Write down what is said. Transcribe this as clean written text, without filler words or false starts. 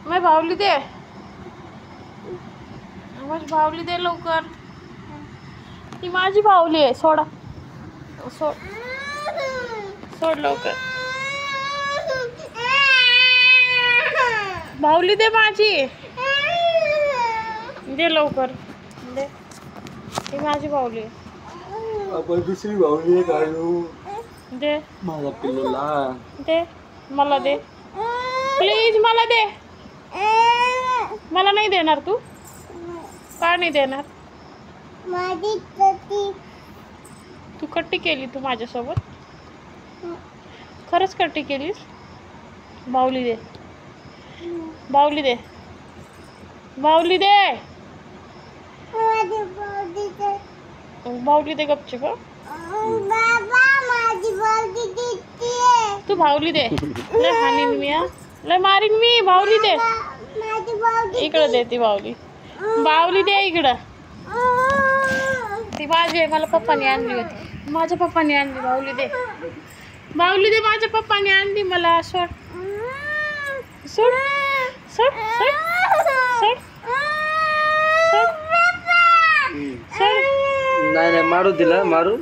माझी बाहुली दे, माझी बाहुली दे लवकर. ती माझी बाहुली आहे. सोडा, सोड सोड लवकर. बाहुली दे माझी, दे लवकर दे. ती माझी बाहुली आहे. आपण दुसरी बाहुली काढू दे माझ्या पिल्लूला. दे मला दे प्लीज, मला दे. मला नाही देणार तू? का नाही देणार? तू कट्टी केली तू माझ्यासोबत? खरंच कट्टी केलीस? बाहुली दे, बाहुली दे, बाहुली दे, बाहुली दे गपचूप. तू बाहुली दे. लय हानीन मी, लय मारीन मी. बाहुली दे इकडं, दे ती बाहुली. बाहुली दे इकडं. ती माझी आहे, मला पप्पाने आणली होती. माझ्या पप्पाने आणली. बाहुली दे, बाहुली दे. माझ्या पप्पाने आणली मला. सोड सोड सोड सोड सोड सोड. नाही नाही, मारू दिला, मारू.